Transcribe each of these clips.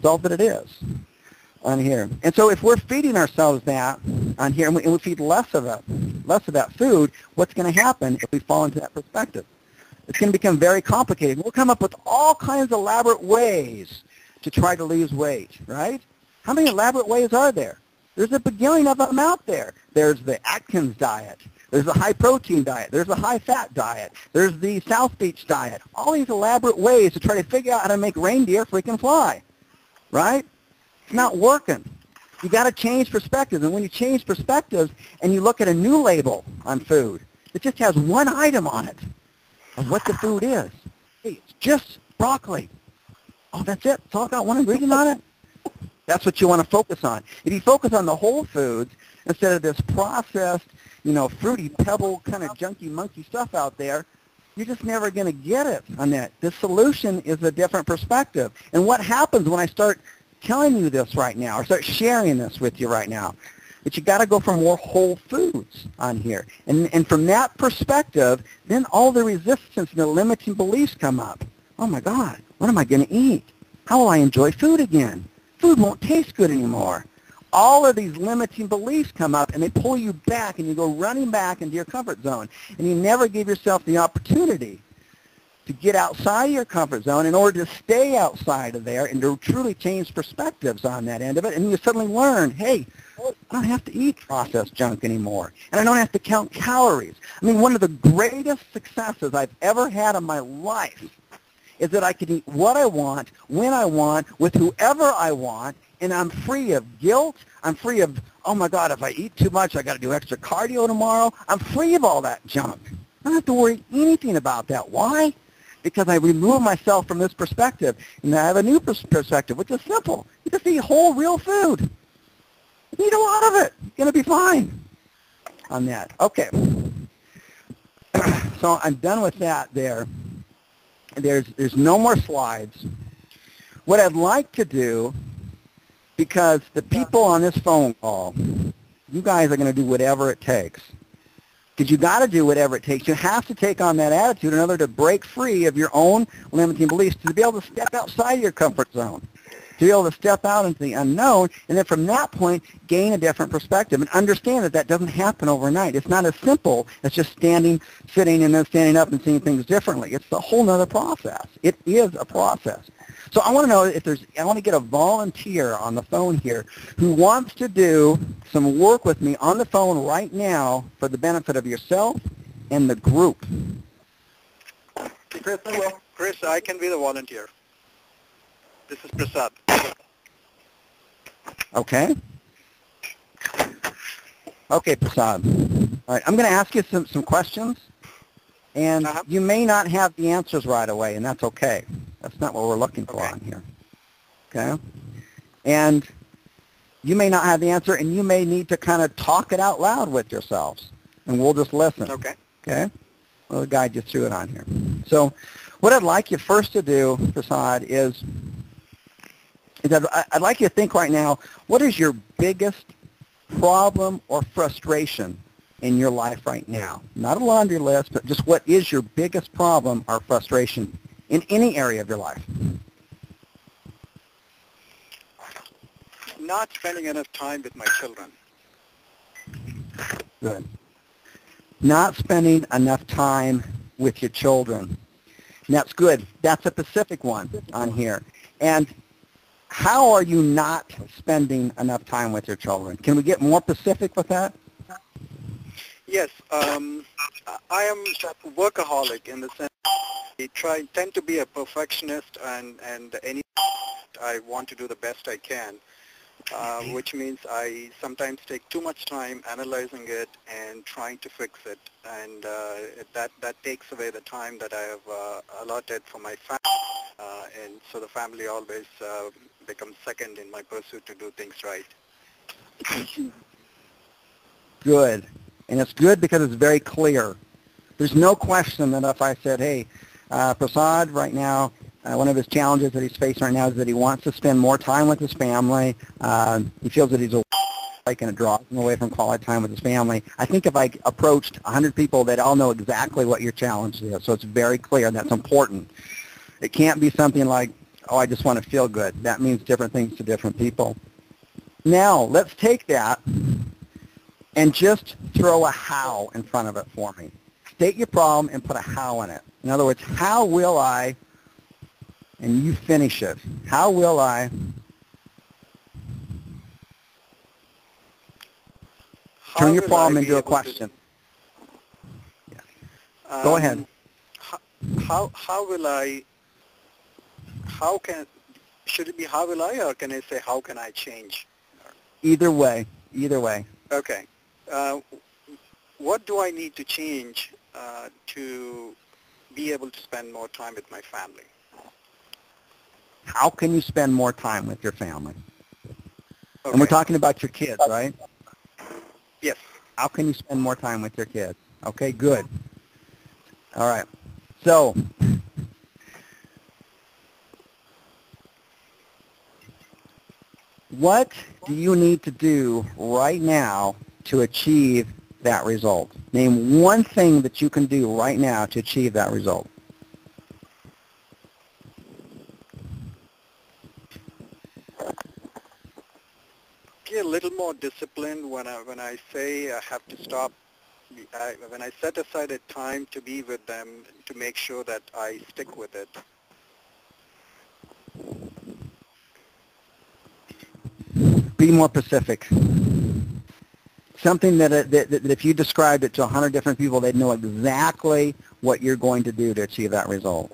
That's all that it is on here. And so if we're feeding ourselves that on here, and we feed less of that food, what's going to happen if we fall into that perspective? It's going to become very complicated. We'll come up with all kinds of elaborate ways to try to lose weight, right? How many elaborate ways are there? There's a beginning of them out there. There's the Atkins diet. There's the high-protein diet. There's the high-fat diet. There's the South Beach diet. All these elaborate ways to try to figure out how to make reindeer freaking fly, right? It's not working. You got to change perspectives. And when you change perspectives and you look at a new label on food, it just has one item on it of what the food is. Hey, it's just broccoli. Oh, that's it? It's all got one ingredient on it? That's what you want to focus on. If you focus on the whole foods instead of this processed, fruity pebble kind of junky monkey stuff out there, you're just never going to get it on that. The solution is a different perspective. And what happens when I start telling you this right now or start sharing this with you right now? That you got to go for more whole foods on here. And from that perspective, then all the resistance and the limiting beliefs come up. Oh, my God, what am I going to eat? How will I enjoy food again? Food won't taste good anymore. All of these limiting beliefs come up, and they pull you back, and you go running back into your comfort zone. And you never give yourself the opportunity to get outside of your comfort zone in order to stay outside of there and to truly change perspectives on that end of it. And you suddenly learn, hey, I don't have to eat processed junk anymore, and I don't have to count calories. I mean, one of the greatest successes I've ever had in my life is that I can eat what I want, when I want, with whoever I want, and I'm free of guilt. I'm free of, oh, my God, if I eat too much, I got to do extra cardio tomorrow. I'm free of all that junk. I don't have to worry anything about that. Why? Because I remove myself from this perspective, and I have a new perspective, which is simple. You just eat whole, real food. Eat a lot of it. You're going to be fine on that. Okay. So I'm done with that there. There's no more slides. What I'd like to do, because the people on this phone call, you guys are going to do whatever it takes. Because you got to do whatever it takes. You have to take on that attitude in order to break free of your own limiting beliefs, to be able to step outside your comfort zone, to be able to step out into the unknown, and then from that point, gain a different perspective and understand that that doesn't happen overnight. It's not as simple as just standing, sitting, and then standing up and seeing things differently. It's a whole other process. It is a process. So I want to know if I want to get a volunteer on the phone here who wants to do some work with me on the phone right now for the benefit of yourself and the group. Chris, I will. Chris, I can be the volunteer. This is Prasad. Okay. Okay, Prasad. All right, I'm going to ask you some questions, and you may not have the answers right away, and that's okay. That's not what we're looking for on here. Okay? And you may not have the answer, and you may need to kind of talk it out loud with yourselves, and we'll just listen. Okay. Okay? We'll guide you through it on here. So what I'd like you first to do, Prasad, is that I'd like you to think right now, what is your biggest problem or frustration in your life right now? Not a laundry list, but just what is your biggest problem or frustration in any area of your life? Not spending enough time with my children. Good. Not spending enough time with your children. And that's good. That's a specific one on here. And how are you not spending enough time with your children? Can we get more specific with that? Yes. I am a workaholic in the sense I tend to be a perfectionist, and any I want to do the best I can, which means I sometimes take too much time analyzing it and trying to fix it, and that takes away the time that I have allotted for my family, and so the family always becomes second in my pursuit to do things right. Good. And it's good because it's very clear. There's no question that if I said, hey, Prasad right now, one of his challenges that he's facing right now is that he wants to spend more time with his family. He feels that he's a and it draws him away from quality time with his family. I think if I approached 100 people, they'd all know exactly what your challenge is. So it's very clear, and that's important. It can't be something like, oh, I just want to feel good. That means different things to different people. Now, let's take that and just throw a how in front of it for me. State your problem and put a how in it. In other words, how will I, and you finish it, how will I turn your problem into a question? Go ahead. How will I, should it be how will I, or can I say how can I change? Either way, either way. Okay. What do I need to change to be able to spend more time with my family? How can you spend more time with your family? Okay. And we're talking about your kids, right? Yes. How can you spend more time with your kids? Okay, good. All right. So, what do you need to do right now to achieve that result? Name one thing that you can do right now to achieve that result. Be a little more disciplined when I say I have to stop. When I set aside a time to be with them, to make sure that I stick with it. Be more specific. Something that if you described it to 100 different people, they'd know exactly what you're going to do to achieve that result.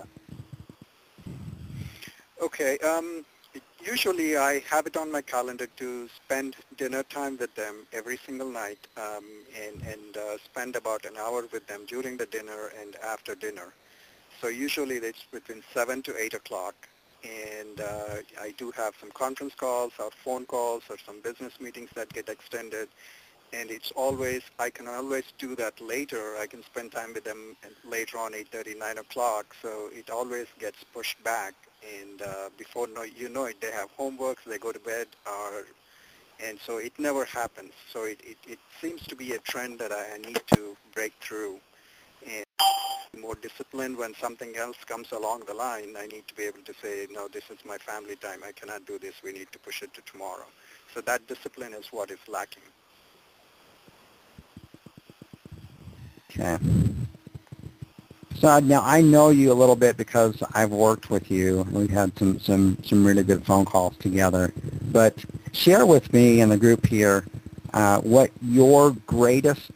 Okay. Usually I have it on my calendar to spend dinner time with them every single night and spend about an hour with them during the dinner and after dinner. So usually it's between 7 to 8 o'clock. And I do have some conference calls or phone calls or some business meetings that get extended. And it's always, I can always do that later. I can spend time with them later on, 8:30, 9 o'clock. So it always gets pushed back. And before you know it, they have homework, they go to bed, and so it never happens. So it seems to be a trend that I need to break through. And more disciplined when something else comes along the line. I need to be able to say, no, this is my family time. I cannot do this. We need to push it to tomorrow. So that discipline is what is lacking. Okay. So now I know you a little bit because I've worked with you. We've had some really good phone calls together. But share with me and the group here what your greatest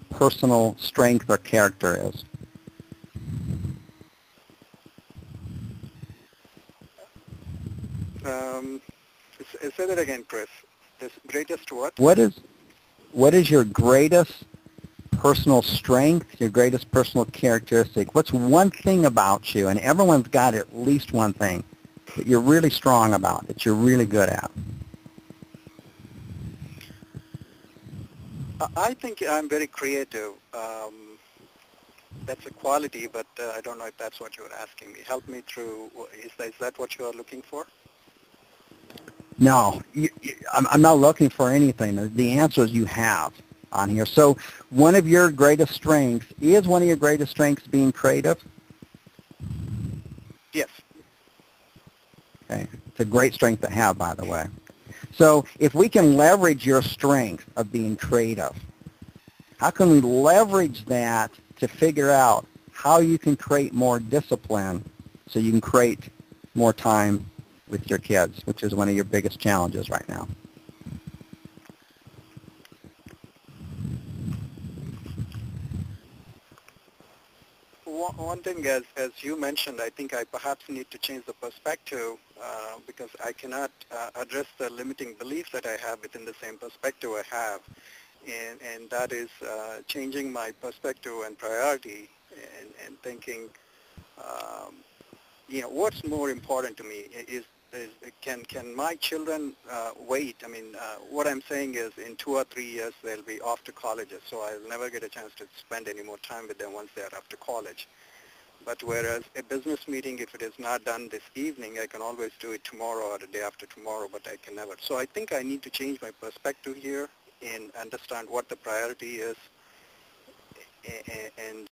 personal strength or character is. Say that again, Chris. This greatest what? What is your greatest personal strength, your greatest personal characteristic? What's one thing about you, and everyone's got at least one thing that you're really strong about, that you're really good at? I think I'm very creative. That's a quality, but I don't know if that's what you're asking me. Help me through, is that what you are looking for? No, I'm not looking for anything. The answer is you have on here. So one of your greatest strengths, is one of your greatest strengths being creative? Yes. Okay. It's a great strength to have, by the way. So if we can leverage your strength of being creative, how can we leverage that to figure out how you can create more discipline so you can create more time with your kids, which is one of your biggest challenges right now? One thing, as you mentioned, I think I perhaps need to change the perspective because I cannot address the limiting beliefs that I have within the same perspective I have. And that is changing my perspective and priority and thinking, what's more important to me is can my children wait? I mean, what I'm saying is in 2 or 3 years they'll be off to colleges, so I'll never get a chance to spend any more time with them once they're off to college. But whereas a business meeting, if it is not done this evening, I can always do it tomorrow or the day after tomorrow, but I can never. So I think I need to change my perspective here and understand what the priority is and